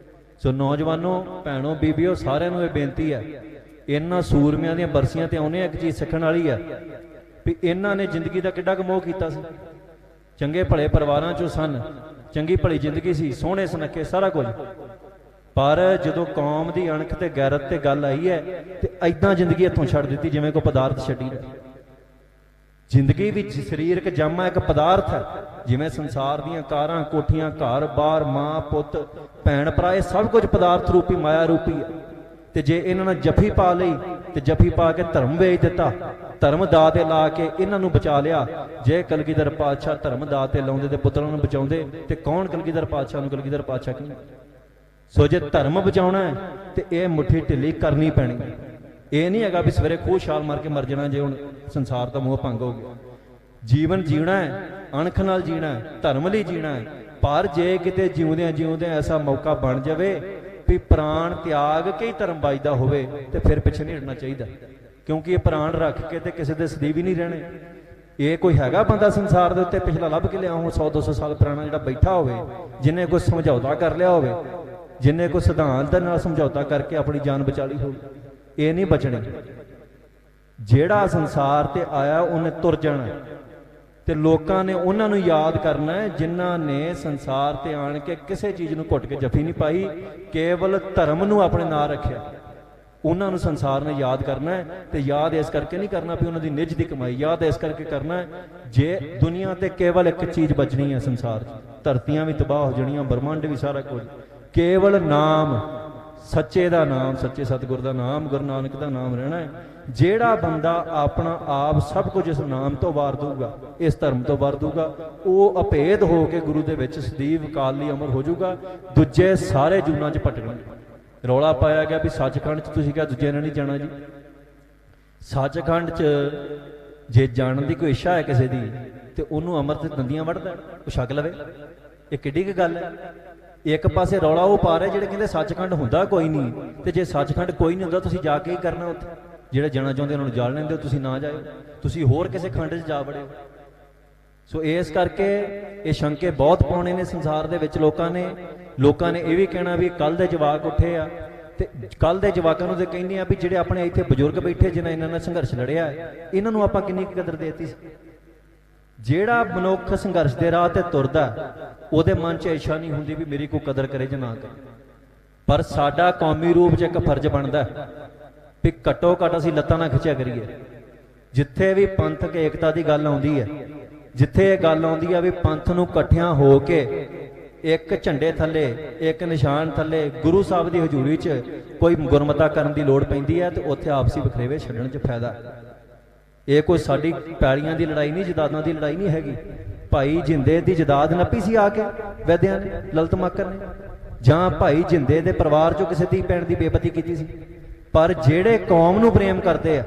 ਸੋ ਨੌਜਵਾਨੋ, ਭੈਣੋ, ਬੀਬੀਓ, ਸਾਰਿਆਂ ਨੂੰ ਇਹ ਬੇਨਤੀ ਹੈ, ਇਹਨਾਂ ਸੂਰਮਿਆਂ ਦੀਆਂ ਬਰਸੀਆਂ ਤੇ ਆਉਣੇ ਇੱਕ ਚੀਜ਼ ਸਿੱਖਣ ਵਾਲੀ ਹੈ ਵੀ ਇਹਨਾਂ ਨੇ ਜ਼ਿੰਦਗੀ ਦਾ ਕਿੱਡਾ ਕੁ ਮੋਹ ਕੀਤਾ ਸੀ। ਚੰਗੇ ਭਲੇ ਪਰਿਵਾਰਾਂ ਚੋਂ ਸਨ, ਚੰਗੀ ਭਲੀ ਜ਼ਿੰਦਗੀ ਸੀ, ਸੋਹਣੇ ਸੁਨੱਖੇ ਸਾਰਾ ਕੁਝ, ਪਰ ਜਦੋਂ ਕੌਮ ਦੀ ਅਣਖ ਤੇ ਗੈਰਤ ਤੇ ਗੱਲ ਆਈ ਹੈ ਤੇ ਐਦਾਂ ਜ਼ਿੰਦਗੀ ਇੱਥੋਂ ਛੱਡ ਦਿੱਤੀ ਜਿਵੇਂ ਕੋਈ ਪਦਾਰਥ ਛੱਡੀ ਦਾ। ਜ਼ਿੰਦਗੀ ਵਿੱਚ ਸਰੀਰਕ ਜਾਮਾ ਇੱਕ ਪਦਾਰਥ ਹੈ, ਜਿਵੇਂ ਸੰਸਾਰ ਦੀਆਂ ਕਾਰਾਂ, ਕੋਠੀਆਂ, ਘਰ ਬਾਰ, ਮਾਂ ਪੁੱਤ, ਭੈਣ ਭਰਾ, ਇਹ ਸਭ ਕੁਝ ਪਦਾਰਥ ਰੂਪੀ, ਮਾਇਆ ਰੂਪੀ ਹੈ। ਤੇ ਜੇ ਇਹਨਾਂ ਨੇ ਜੱਫੀ ਪਾ ਲਈ ਤੇ ਜੱਫੀ ਪਾ ਕੇ ਧਰਮ ਵੇਚ ਦਿੱਤਾ, ਧਰਮ ਦਾਅ ਤੇ ਲਾ ਕੇ ਇਹਨਾਂ ਨੂੰ ਬਚਾ ਲਿਆ। ਜੇ ਕਲਗੀਧਰ ਪਾਤਸ਼ਾਹ ਧਰਮ ਦਾਅ ਤੇ ਲਾਉਂਦੇ ਤੇ ਪੁੱਤਰਾਂ ਨੂੰ ਬਚਾਉਂਦੇ ਤੇ ਕੌਣ ਕਲਗੀਧਰ ਪਾਤਸ਼ਾਹ ਨੂੰ ਕਲਗੀਧਰ ਪਾਤਸ਼ਾਹ ਕਹਿੰਦੇ? ਸੋ ਜੇ ਧਰਮ ਬਚਾਉਣਾ ਹੈ ਤੇ ਇਹ ਮੁੱਠੀ ਢਿੱਲੀ ਕਰਨੀ ਪੈਣੀ। ਇਹ ਨਹੀਂ ਹੈਗਾ ਵੀ ਸਵੇਰੇ ਖੂਹ ਛਾਲ ਮਾਰ ਕੇ ਮਰ ਜਾਣਾ ਜੇ ਹੁਣ ਸੰਸਾਰ ਦਾ ਮੋਹ ਭੰਗ ਹੋ ਗਿਆ। ਜੀਵਨ ਜੀਣਾ ਹੈ, ਅਣਖ ਨਾਲ ਜੀਣਾ ਹੈ, ਧਰਮ ਲਈ ਜੀਣਾ ਹੈ। ਪਰ ਜੇ ਕਿਤੇ ਜਿਉਂਦਿਆਂ ਜਿਉਂਦਿਆਂ ਐਸਾ ਮੌਕਾ ਬਣ ਜਾਵੇ ਵੀ ਪ੍ਰਾਣ ਤਿਆਗ ਕੇ ਹੀ ਧਰਮ ਵੱਜਦਾ ਹੋਵੇ ਤੇ ਫਿਰ ਪਿੱਛੇ ਨਹੀਂ ਹਟਣਾ ਚਾਹੀਦਾ, ਕਿਉਂਕਿ ਇਹ ਪ੍ਰਾਣ ਰੱਖ ਕੇ ਤੇ ਕਿਸੇ ਦੇ ਸਦੀਵ ਹੀ ਨਹੀਂ ਰਹਿਣੇ। ਇਹ ਕੋਈ ਹੈਗਾ ਬੰਦਾ ਸੰਸਾਰ ਦੇ ਉੱਤੇ ਪਿਛਲਾ ਲੱਭ ਕੇ ਲਿਆ ਹੁਣ 100-200 ਸਾਲ ਪੁਰਾਣਾ ਜਿਹੜਾ ਬੈਠਾ ਹੋਵੇ, ਜਿਹਨੇ ਕੋਈ ਸਮਝੌਤਾ ਕਰ ਲਿਆ ਹੋਵੇ, ਜਿਹਨੇ ਕੋਈ ਸਿਧਾਂਤ ਦੇ ਨਾਲ ਸਮਝੌਤਾ ਕਰਕੇ ਆਪਣੀ ਜਾਨ ਬਚਾ ਲਈ ਹੋਵੇ? ਇਹ ਨਹੀਂ ਬਚਣੀ। ਜਿਹੜਾ ਸੰਸਾਰ ਤੇ ਆਇਆ ਉਹਨੇ ਤੁਰ ਜਾਣਾ ਤੇ ਲੋਕਾਂ ਨੇ ਉਹਨਾਂ ਨੂੰ ਯਾਦ ਕਰਨਾ ਹੈ ਜਿਨ੍ਹਾਂ ਨੇ ਸੰਸਾਰ ਤੇ ਆਣ ਕੇ ਕਿਸੇ ਚੀਜ਼ ਨੂੰ ਘੁੱਟ ਕੇ ਜੱਫੀ ਨਹੀਂ ਪਾਈ, ਕੇਵਲ ਧਰਮ ਨੂੰ ਆਪਣੇ ਨਾਲ ਰੱਖਿਆ। ਉਹਨਾਂ ਨੂੰ ਸੰਸਾਰ ਨੇ ਯਾਦ ਕਰਨਾ ਹੈ। ਤੇ ਯਾਦ ਇਸ ਕਰਕੇ ਨਹੀਂ ਕਰਨਾ ਵੀ ਉਹਨਾਂ ਦੀ ਨਿੱਜ ਦੀ ਕਮਾਈ, ਯਾਦ ਇਸ ਕਰਕੇ ਕਰਨਾ ਹੈ ਜੇ ਦੁਨੀਆ ਤੇ ਕੇਵਲ ਇੱਕ ਚੀਜ਼ ਬਚਣੀ ਹੈ ਸੰਸਾਰ 'ਚ, ਧਰਤੀਆਂ ਵੀ ਤਬਾਹ ਹੋ ਜਾਣੀਆਂ, ਬ੍ਰਹਮੰਡ ਵੀ ਸਾਰਾ ਕੁਝ, ਕੇਵਲ ਨਾਮ, ਸੱਚੇ ਦਾ ਨਾਮ, ਸੱਚੇ ਸਤਿਗੁਰ ਦਾ ਨਾਮ, ਗੁਰੂ ਨਾਨਕ ਦਾ ਨਾਮ ਰਹਿਣਾ ਹੈ। ਜਿਹੜਾ ਬੰਦਾ ਆਪਣਾ ਆਪ ਸਭ ਕੁਝ ਇਸ ਨਾਮ ਤੋਂ ਵਾਰ ਦੂਗਾ, ਇਸ ਧਰਮ ਤੋਂ ਵਾਰ ਦੂਗਾ, ਉਹ ਅਭੇਦ ਹੋ ਕੇ ਗੁਰੂ ਦੇ ਵਿੱਚ ਸਦੀਵ ਕਾਲ ਲਈ ਅਮਰ ਹੋ ਜਾਊਗਾ। ਦੂਜੇ ਸਾਰੇ ਜੂਨਾਂ 'ਚ ਭਟਕਣਗੇ। ਰੌਲਾ ਪਾਇਆ ਗਿਆ ਵੀ ਸੱਚਖੰਡ 'ਚ ਤੁਸੀਂ ਕਿਹਾ ਦੂਜੇ ਨੇ ਨਹੀਂ ਜਾਣਾ ਜੀ। ਸੱਚਖੰਡ 'ਚ ਜੇ ਜਾਣ ਦੀ ਕੋਈ ਇੱਛਾ ਹੈ ਕਿਸੇ ਦੀ ਤੇ ਉਹਨੂੰ ਅੰਮ੍ਰਿਤ ਦੰਦੀਆਂ ਵੱਢਦਾ, ਉਹ ਛਕ ਲਵੇ। ਇਹ ਕਿੱਡੀ ਕੁ ਗੱਲ ਹੈ? ਇੱਕ ਪਾਸੇ ਰੌਲਾ ਉਹ ਪਾ ਰਹੇ ਜਿਹੜੇ ਕਹਿੰਦੇ ਸੱਚਖੰਡ ਹੁੰਦਾ ਕੋਈ ਨਹੀਂ, ਤੇ ਜੇ ਸੱਚਖੰਡ ਕੋਈ ਨਹੀਂ ਹੁੰਦਾ ਤੁਸੀਂ ਜਾ ਕੇ ਹੀ ਕਰਨਾ ਉੱਥੇ? ਜਿਹੜੇ ਜਾਣਾ ਚਾਹੁੰਦੇ ਉਹਨਾਂ ਨੂੰ ਜਾਣ ਲੈਂਦੇ ਹੋ, ਤੁਸੀਂ ਨਾ ਜਾਇਓ, ਤੁਸੀਂ ਹੋਰ ਕਿਸੇ ਖੰਡ 'ਚ ਜਾ ਵੜਿਓ। ਸੋ ਇਸ ਕਰਕੇ ਇਹ ਸ਼ੰਕੇ ਬਹੁਤ ਪਾਉਣੇ ਨੇ ਸੰਸਾਰ ਦੇ ਵਿੱਚ ਲੋਕਾਂ ਨੇ ਇਹ ਵੀ ਕਹਿਣਾ ਵੀ ਕੱਲ ਦੇ ਜਵਾਕ ਉੱਠੇ ਆ, ਤੇ ਕੱਲ ਦੇ ਜਵਾਕਾਂ ਨੂੰ ਤੇ ਕਹਿੰਦੇ ਆ ਵੀ ਜਿਹੜੇ ਆਪਣੇ ਇੱਥੇ ਬਜ਼ੁਰਗ ਬੈਠੇ ਜਿਨ੍ਹਾਂ ਇਹਨਾਂ ਨਾਲ ਸੰਘਰਸ਼ ਲੜਿਆ, ਇਹਨਾਂ ਨੂੰ ਆਪਾਂ ਕਿੰਨੀ ਕਦਰ ਦੇਤੀ ਸੀ। ਜਿਹੜਾ ਮਨੁੱਖ ਸੰਘਰਸ਼ ਦੇ ਰਾਹ ਤੇ ਤੁਰਦਾ ਉਹਦੇ ਮਨ 'ਚ ਇੱਛਾ ਨਹੀਂ ਹੁੰਦੀ ਵੀ ਮੇਰੀ ਕੋਈ ਕਦਰ ਕਰੇ ਜਾਂ ਨਾ ਕਰੇ। ਪਰ ਸਾਡਾ ਕੌਮੀ ਰੂਪ 'ਚ ਇੱਕ ਫਰਜ਼ ਬਣਦਾ ਵੀ ਘੱਟੋ ਘੱਟ ਅਸੀਂ ਲੱਤਾਂ ਨਾ ਖਿੱਚਿਆ ਕਰੀਏ। ਜਿੱਥੇ ਵੀ ਪੰਥਕ ਏਕਤਾ ਦੀ ਗੱਲ ਆਉਂਦੀ ਹੈ, ਜਿੱਥੇ ਇਹ ਗੱਲ ਆਉਂਦੀ ਆ ਵੀ ਪੰਥ ਨੂੰ ਇਕੱਠਿਆਂ ਹੋ ਕੇ ਇੱਕ ਝੰਡੇ ਥੱਲੇ, ਇੱਕ ਨਿਸ਼ਾਨ ਥੱਲੇ, ਗੁਰੂ ਸਾਹਿਬ ਦੀ ਹਜ਼ੂਰੀ 'ਚ ਕੋਈ ਗੁਰਮਤਾ ਕਰਨ ਦੀ ਲੋੜ ਪੈਂਦੀ ਹੈ, ਤੇ ਉੱਥੇ ਆਪਸੀ ਵਖਰੇਵੇ ਛੱਡਣ 'ਚ ਫਾਇਦਾ। ਇਹ ਕੋਈ ਸਾਡੀ ਪੈਲੀਆਂ ਦੀ ਲੜਾਈ ਨਹੀਂ, ਜਦਾਦਾਂ ਦੀ ਲੜਾਈ ਨਹੀਂ ਹੈਗੀ। ਭਾਈ ਜਿੰਦੇ ਦੀ ਜਦਾਦ ਨੱਪੀ ਸੀ ਆ ਕੇ ਵੈਦਿਆਂ ਨੇ, ਲਲਤ ਮਾਕਰ ਨੇ, ਜਾਂ ਭਾਈ ਜਿੰਦੇ ਦੇ ਪਰਿਵਾਰ 'ਚੋਂ ਕਿਸੇ ਧੀ ਭੈਣ ਦੀ ਬੇਪਤੀ ਕੀਤੀ ਸੀ। ਪਰ ਜਿਹੜੇ ਕੌਮ ਨੂੰ ਪ੍ਰੇਮ ਕਰਦੇ ਆ,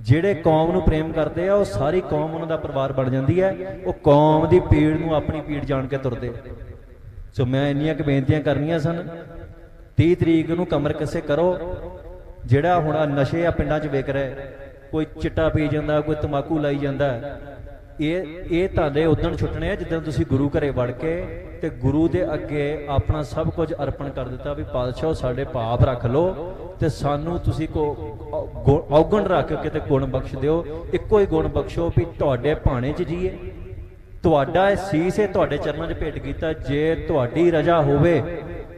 ਜਿਹੜੇ ਕੌਮ ਨੂੰ ਪ੍ਰੇਮ ਕਰਦੇ ਆ, ਉਹ ਸਾਰੀ ਕੌਮ ਉਹਨਾਂ ਦਾ ਪਰਿਵਾਰ ਬਣ ਜਾਂਦੀ ਹੈ। ਉਹ ਕੌਮ ਦੀ ਪੀੜ ਨੂੰ ਆਪਣੀ ਪੀੜ ਜਾਣ ਕੇ ਤੁਰਦੇ। ਸੋ ਮੈਂ ਇੰਨੀਆਂ ਕੁ ਬੇਨਤੀਆਂ ਕਰਨੀਆਂ ਸਨ। 30 ਤਰੀਕ ਨੂੰ ਕਮਰ ਕੱਸੇ ਕਰੋ। ਜਿਹੜਾ ਹੁਣ ਨਸ਼ੇ ਆ ਪਿੰਡਾਂ 'ਚ ਵਿਕ ਰਿਹਾ, ਕੋਈ ਚਿੱਟਾ ਪੀ ਜਾਂਦਾ, ਕੋਈ ਤੰਬਾਕੂ ਲਾਈ ਜਾਂਦਾ, ਇਹ ਤੁਹਾਡੇ ਉਦਣ ਛੁੱਟਣੇ ਆ ਜਿੱਦਾਂ ਤੁਸੀਂ ਗੁਰੂ ਘਰੇ ਵੜ ਕੇ ਤੇ ਗੁਰੂ ਦੇ ਅੱਗੇ ਆਪਣਾ ਸਭ ਕੁਝ ਅਰਪਣ ਕਰ ਦਿੱਤਾ ਵੀ ਪਾਤਸ਼ਾਹ ਸਾਡੇ ਪਾਪ ਰੱਖ ਲਓ ਤੇ ਸਾਨੂੰ ਤੁਸੀਂ ਔਗਣ ਰੱਖ ਕੇ ਤੇ ਗੁਣ ਬਖਸ਼ ਦਿਓ। ਇੱਕੋ ਹੀ ਗੁਣ ਬਖਸ਼ੋ ਵੀ ਤੁਹਾਡੇ ਭਾਣੇ 'ਚ ਜੀਏ, ਤੁਹਾਡਾ ਇਹ ਸੀਸ ਇਹ ਤੁਹਾਡੇ ਚਰਨਾਂ 'ਚ ਭੇਟ ਕੀਤਾ। ਜੇ ਤੁਹਾਡੀ ਰਜ਼ਾ ਹੋਵੇ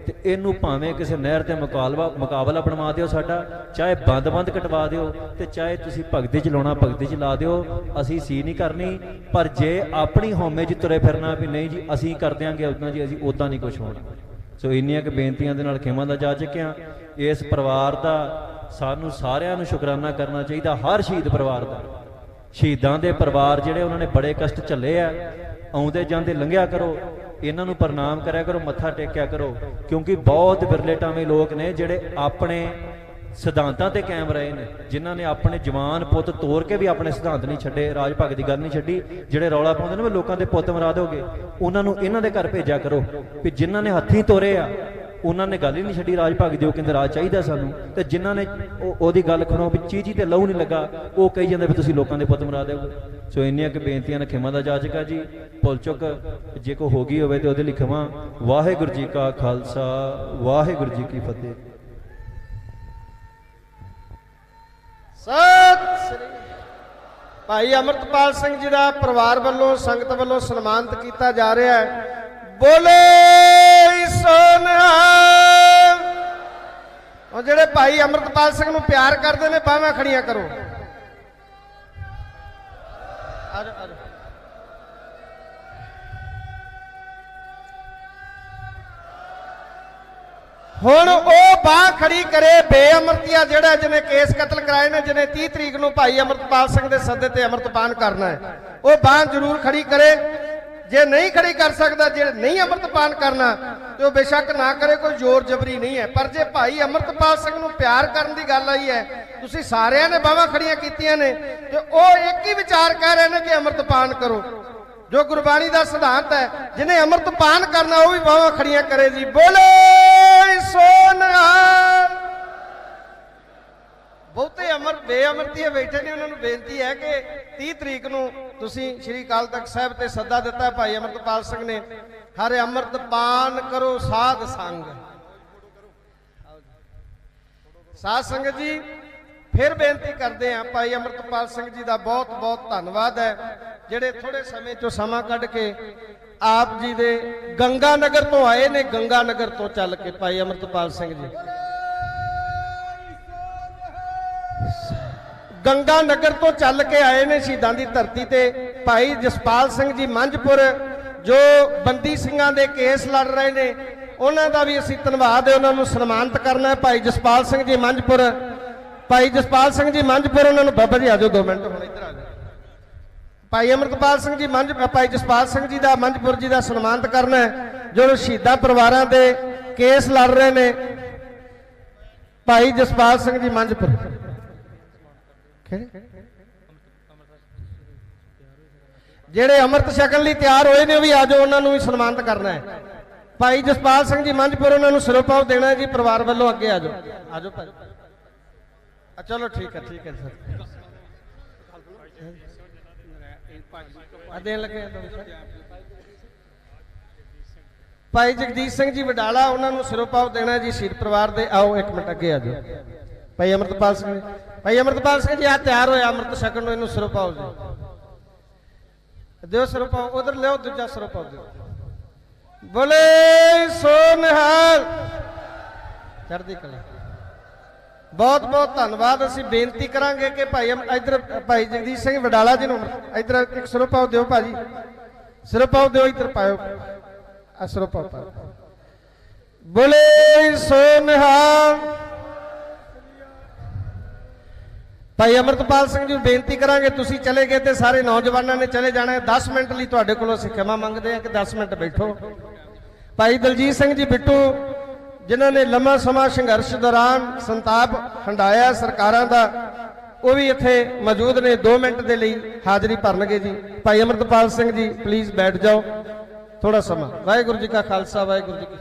ਤੇ ਇਹਨੂੰ ਭਾਵੇਂ ਕਿਸੇ ਨਹਿਰ ਤੇ ਮੁਕਾਬਲਾ ਬਣਵਾ ਦਿਓ ਸਾਡਾ, ਚਾਹੇ ਬੰਦ ਕਟਵਾ ਦਿਓ ਤੇ ਚਾਹੇ ਤੁਸੀਂ ਭਗਤੀ 'ਚ ਲਾਉਣਾ ਭਗਤੀ 'ਚ ਲਾ ਦਿਓ, ਅਸੀਂ ਸੀ ਨਹੀਂ ਕਰਨੀ। ਪਰ ਜੇ ਆਪਣੀ ਹਉਮੈ 'ਚ ਤੁਰੇ ਫਿਰਨਾ ਵੀ ਨਹੀਂ ਜੀ ਅਸੀਂ ਕਰ ਦਿਆਂਗੇ ਉਦਾਂ ਜੀ, ਅਸੀਂ ਉਦਾਂ ਨਹੀਂ ਕੁਛ ਹੋਣਾ। ਸੋ ਇੰਨੀਆਂ ਕੁ ਬੇਨਤੀਆਂ ਦੇ ਨਾਲ ਖਿਮਾ ਦਾ ਜਾ ਚੁੱਕਿਆ। ਇਸ ਪਰਿਵਾਰ ਦਾ ਸਾਨੂੰ ਸਾਰਿਆਂ ਨੂੰ ਸ਼ੁਕਰਾਨਾ ਕਰਨਾ ਚਾਹੀਦਾ, ਹਰ ਸ਼ਹੀਦ ਪਰਿਵਾਰ ਦਾ। ਸ਼ਹੀਦਾਂ ਦੇ ਪਰਿਵਾਰ ਜਿਹੜੇ ਉਹਨਾਂ ਨੇ ਬੜੇ ਕਸ਼ਟ ਝੱਲੇ ਆ, ਆਉਂਦੇ ਜਾਂਦੇ ਲੰਘਿਆ ਕਰੋ, ਇਹਨਾਂ ਨੂੰ ਪ੍ਰਣਾਮ ਕਰਿਆ ਕਰੋ, ਮੱਥਾ ਟੇਕਿਆ ਕਰੋ, ਕਿਉਂਕਿ ਬਹੁਤ ਵਿਰਲੇ ਟਾਵੇਂ ਲੋਕ ਨੇ ਜਿਹੜੇ ਆਪਣੇ ਸਿਧਾਂਤਾਂ ਤੇ ਕਾਇਮ ਰਹੇ ਨੇ, ਜਿਨ੍ਹਾਂ ਨੇ ਆਪਣੇ ਜਵਾਨ ਪੁੱਤ ਤੋੜ ਕੇ ਵੀ ਆਪਣੇ ਸਿਧਾਂਤ ਨਹੀਂ ਛੱਡੇ, ਰਾਜ ਭਗਤ ਦੀ ਗੱਲ ਨਹੀਂ ਛੱਡੀ। ਜਿਹੜੇ ਰੌਲਾ ਪਾਉਂਦੇ ਨੇ ਵੀ ਲੋਕਾਂ ਦੇ ਪੁੱਤ ਮਰਾ ਦੋਗੇ, ਉਹਨਾਂ ਨੂੰ ਇਹਨਾਂ ਦੇ ਘਰ ਭੇਜਿਆ ਕਰੋ ਵੀ ਜਿਨ੍ਹਾਂ ਨੇ ਹੱਥੀਂ ਤੋਰੇ ਆ ਉਹਨਾਂ ਨੇ ਗੱਲ ਹੀ ਨਹੀਂ ਛੱਡੀ ਰਾਜ ਭਗਤ ਦੀ, ਉਹ ਕਹਿੰਦੇ ਰਾਜ ਚਾਹੀਦਾ ਸਾਨੂੰ। ਤੇ ਜਿਨ੍ਹਾਂ ਨੇ ਉਹਦੀ ਗੱਲ ਖਣੋ ਵੀ ਚੀਚੀ ਤੇ ਲਹੂ ਨਹੀਂ ਲੱਗਾ, ਉਹ ਕਹੀ ਜਾਂਦੇ ਵੀ ਤੁਸੀਂ ਲੋਕਾਂ ਦੇ ਪੁੱਤ ਮਰਾ ਦਿਓਗੇ। ਸੋ ਇੰਨੀਆਂ ਕਿ ਬੇਨਤੀਆਂ ਨੇ ਖਿਮਾ ਦਾ ਜਾਚਕਾ ਜੀ। ਭੁੱਲ ਚੁੱਕ ਜੇ ਕੋ ਹੋ ਗਈ ਹੋਵੇ ਤੇ ਉਹਦੇ ਲਈ ਖਿਮਾ। ਵਾਹਿਗੁਰੂ ਜੀ ਕਾ ਖਾਲਸਾ, ਵਾਹਿਗੁਰੂ ਜੀ ਕੀ ਫਤਿਹ। ਸਤਿ ਸ੍ਰੀ ਅਕਾਲ। ਭਾਈ ਅਮਰਤਪਾਲ ਸਿੰਘ ਜੀ ਦਾ ਪਰਿਵਾਰ ਵੱਲੋਂ ਸੰਗਤ ਵੱਲੋਂ ਸਨਮਾਨਿਤ ਕੀਤਾ ਜਾ ਰਿਹਾ ਹੈ। ਬੋਲੇ ਸੋ ਨਿਹਾਲ। ਉਹ ਜਿਹੜੇ ਭਾਈ ਅਮਰਤਪਾਲ ਸਿੰਘ ਨੂੰ ਪਿਆਰ ਕਰਦੇ ਨੇ ਬਾਹਾਂ ਖੜੀਆਂ ਕਰੋ। ਆਜੋ ਆਜੋ। ਹੁਣ ਉਹ ਬਾਹ ਖੜੀ ਕਰੇ ਬੇਅਮਰਤੀਆ ਜਿਹੜਾ ਜਿਹਨੇ ਕੇਸ ਕਤਲ ਕਰਾਏ ਨੇ, ਜਿਹਨੇ 30 ਤਰੀਕ ਨੂੰ ਭਾਈ ਅਮਰਤਪਾਲ ਸਿੰਘ ਦੇ ਸੱਦੇ ਤੇ ਅੰਮ੍ਰਿਤਪਾਨ ਕਰਨਾ ਹੈ, ਉਹ ਬਾਹ ਜ਼ਰੂਰ ਖੜੀ ਕਰੇ। ਜੇ ਨਹੀਂ ਖੜੀ ਕਰ ਸਕਦਾ, ਜੇ ਨਹੀਂ ਅੰਮ੍ਰਿਤਪਾਨ ਕਰਨਾ ਤੇ ਉਹ ਬੇਸ਼ੱਕ ਨਾ ਕਰੇ, ਕੋਈ ਜ਼ੋਰ ਜ਼ਬਰੀ ਨਹੀਂ ਹੈ। ਪਰ ਜੇ ਭਾਈ ਅਮਰਤਪਾਲ ਸਿੰਘ ਨੂੰ ਪਿਆਰ ਕਰਨ ਦੀ ਗੱਲ ਆਈ ਹੈ, ਤੁਸੀਂ ਸਾਰਿਆਂ ਨੇ ਬਾਹਾਂ ਖੜੀਆਂ ਕੀਤੀਆਂ ਨੇ ਤੇ ਉਹ ਇੱਕ ਹੀ ਵਿਚਾਰ ਕਹਿ ਰਹੇ ਨੇ ਕਿ ਅੰਮ੍ਰਿਤਪਾਨ ਕਰੋ, ਜੋ ਗੁਰਬਾਣੀ ਦਾ ਸਿਧਾਂਤ ਹੈ। ਜਿਹਨੇ ਅੰਮ੍ਰਿਤਪਾਨ ਕਰਨਾ ਉਹ ਵੀ ਬਾਹਾਂ ਖੜੀਆਂ ਕਰੇ ਜੀ। ਬੋਲੇ ਸੋ ਨਿਹਾਲ। ਬਹੁਤੇ ਬੇਅਮਰਤੀ ਬੈਠੇ ਨੇ, ਉਹਨਾਂ ਨੂੰ ਬੇਨਤੀ ਹੈ ਕਿ 30 ਤਰੀਕ ਨੂੰ ਤੁਸੀਂ ਸ੍ਰੀ ਅਕਾਲ ਤਖਤ ਸਾਹਿਬ ਤੇ ਸੱਦਾ ਦਿੱਤਾ ਭਾਈ ਅਮਰਤਪਾਲ ਸਿੰਘ ਨੇ, ਹਰ ਅੰਮ੍ਰਿਤਪਾਨ ਕਰੋ ਸਾਧ ਸੰਗ। ਸਾਧ ਸੰਗਤ ਜੀ ਫਿਰ ਬੇਨਤੀ ਕਰਦੇ ਹਾਂ, ਭਾਈ ਅਮਰਤਪਾਲ ਸਿੰਘ ਜੀ ਦਾ ਬਹੁਤ ਬਹੁਤ ਧੰਨਵਾਦ ਹੈ ਜਿਹੜੇ ਥੋੜੇ ਸਮੇਂ ਚੋਂ ਸਮਾਂ ਕੱਢ ਕੇ ਆਪ ਜੀ ਦੇ ਗੰਗਾ ਨਗਰ ਤੋਂ ਆਏ ਨੇ। ਗੰਗਾ ਨਗਰ ਤੋਂ ਚੱਲ ਕੇ ਭਾਈ ਅਮਰਤਪਾਲ ਸਿੰਘ ਜੀ ਗੰਗਾ ਨਗਰ ਤੋਂ ਚੱਲ ਕੇ ਆਏ ਨੇ ਸ਼ਹੀਦਾਂ ਦੀ ਧਰਤੀ ਤੇ। ਭਾਈ ਜਸਪਾਲ ਸਿੰਘ ਜੀ ਮੰਝਪੁਰ ਜੋ ਬੰਦੀ ਸਿੰਘਾਂ ਦੇ ਕੇਸ ਲੜ ਰਹੇ ਨੇ, ਉਹਨਾਂ ਦਾ ਵੀ ਅਸੀਂ ਧੰਨਵਾਦ ਹੈ, ਉਹਨਾਂ ਨੂੰ ਸਨਮਾਨਿਤ ਕਰਨਾ ਹੈ। ਭਾਈ ਜਸਪਾਲ ਸਿੰਘ ਜੀ ਮੰਝਪੁਰ, ਭਾਈ ਜਸਪਾਲ ਸਿੰਘ ਜੀ ਮੰਝਪੁਰ, ਉਹਨਾਂ ਨੂੰ ਬਾਬਾ ਜੀ ਆ ਜਾਓ 2 ਮਿੰਟ, ਹੁਣ ਇੱਧਰ ਆ ਜਾਓ। ਭਾਈ ਅਮਰਤਪਾਲ ਸਿੰਘ ਜੀ ਭਾਈ ਜਸਪਾਲ ਸਿੰਘ ਜੀ ਦਾ ਮੰਝਪੁਰ ਜੀ ਦਾ ਸਨਮਾਨਿਤ ਕਰਨਾ ਹੈ, ਜੋ ਸ਼ਹੀਦਾਂ ਪਰਿਵਾਰਾਂ ਦੇ ਕੇਸ ਲੜ ਰਹੇ ਨੇ। ਭਾਈ ਜਸਪਾਲ ਸਿੰਘ ਜੀ ਮੰਝਪੁਰ, ਜਿਹੜੇ ਅੰਮ੍ਰਿਤ ਛਕਣ ਲਈ ਤਿਆਰ ਹੋਏ ਨੇ ਉਹ ਵੀ ਆ ਜਾਓ, ਉਹਨਾਂ ਨੂੰ ਵੀ ਸਨਮਾਨਿਤ ਕਰਨਾ ਹੈ। ਭਾਈ ਜਸਪਾਲ ਸਿੰਘ ਜੀ ਮੰਝਪੁਰ, ਉਹਨਾਂ ਨੂੰ ਸਿਰੋਪਾਓ ਦੇਣਾ ਜੀ ਪਰਿਵਾਰ ਵੱਲੋਂ। ਅੱਗੇ ਆ ਜਾਓ, ਆ ਜਾਓ ਭਾਈ। ਚਲੋ ਠੀਕ ਹੈ, ਠੀਕ ਹੈ ਸਰ, ਦੇਣ ਲੱਗੇ। ਭਾਈ ਜਗਦੀਸ਼ ਸਿੰਘ ਜੀ ਵਡਾਲਾ, ਉਹਨਾਂ ਨੂੰ ਸਿਰੋਪਾਓ ਦੇਣਾ ਜੀ ਸ਼ਹੀਦ ਪਰਿਵਾਰ ਦੇ। ਆਓ 1 ਮਿੰਟ ਅੱਗੇ ਆ ਜਾਓ। ਭਾਈ ਅਮਰਤਪਾਲ ਸਿੰਘ, ਭਾਈ ਅਮਰਤਪਾਲ ਸਿੰਘ ਜੀ ਆ ਤਿਆਰ ਹੋਇਆ ਅੰਮ੍ਰਿਤ ਛਕਣ ਨੂੰ, ਇਹਨੂੰ ਸਿਰੋਪਾਓ ਜੀ ਦਿਓ, ਸਿਰੋਪਾਓ ਉਧਰ ਲਿਓ, ਦੂਜਾ ਸਿਰੋਪਾਓ ਦਿਓ। ਬੋਲੇ ਸੋ ਨਿਹਾਲ, ਚੜ੍ਹਦੀ ਕਲਾ। ਬਹੁਤ ਬਹੁਤ ਧੰਨਵਾਦ। ਅਸੀਂ ਬੇਨਤੀ ਕਰਾਂਗੇ ਕਿ ਭਾਈ ਇਧਰ ਭਾਈ ਜਗਦੀਸ਼ ਸਿੰਘ ਵਡਾਲਾ ਜੀ ਨੂੰ ਇਧਰ ਇੱਕ ਸਿਰੋਪਾਓ ਦਿਓ। ਭਾਜੀ ਸਿਰੋਪਾਓ ਦਿਓ, ਇਧਰ ਪਾਇਓ, ਆ ਸਿਰੋਪਾਓ ਪਾਓ। ਬੋਲੇ ਸੋ ਨਿਹਾਲ। ਭਾਈ ਅਮਰਤਪਾਲ ਸਿੰਘ ਜੀ ਨੂੰ ਬੇਨਤੀ ਕਰਾਂਗੇ, ਤੁਸੀਂ ਚਲੇ ਗਏ ਤੇ ਸਾਰੇ ਨੌਜਵਾਨਾਂ ਨੇ ਚਲੇ ਜਾਣਾ ਹੈ। 10 ਮਿੰਟ ਲਈ ਤੁਹਾਡੇ ਕੋਲੋਂ ਅਸੀਂ ਖਿਮਾ ਮੰਗਦੇ ਹਾਂ ਕਿ 10 ਮਿੰਟ ਬੈਠੋ। ਭਾਈ ਦਲਜੀਤ ਸਿੰਘ ਜੀ ਬਿੱਟੂ, ਜਿਨ੍ਹਾਂ ਨੇ ਲੰਮਾ ਸਮਾਂ ਸੰਘਰਸ਼ ਦੌਰਾਨ ਸੰਤਾਪ ਹੰਡਾਇਆ ਸਰਕਾਰਾਂ ਦਾ, ਉਹ ਵੀ ਇੱਥੇ ਮੌਜੂਦ ਨੇ। 2 ਮਿੰਟ ਦੇ ਲਈ ਹਾਜ਼ਰੀ ਭਰਨਗੇ ਜੀ। ਭਾਈ ਅਮਰਤਪਾਲ ਸਿੰਘ ਜੀ ਪਲੀਜ਼ ਬੈਠ ਜਾਓ ਥੋੜਾ ਸਮਾਂ। ਵਾਹਿਗੁਰੂ ਜੀ ਕਾ ਖਾਲਸਾ, ਵਾਹਿਗੁਰੂ ਜੀ ਕੀ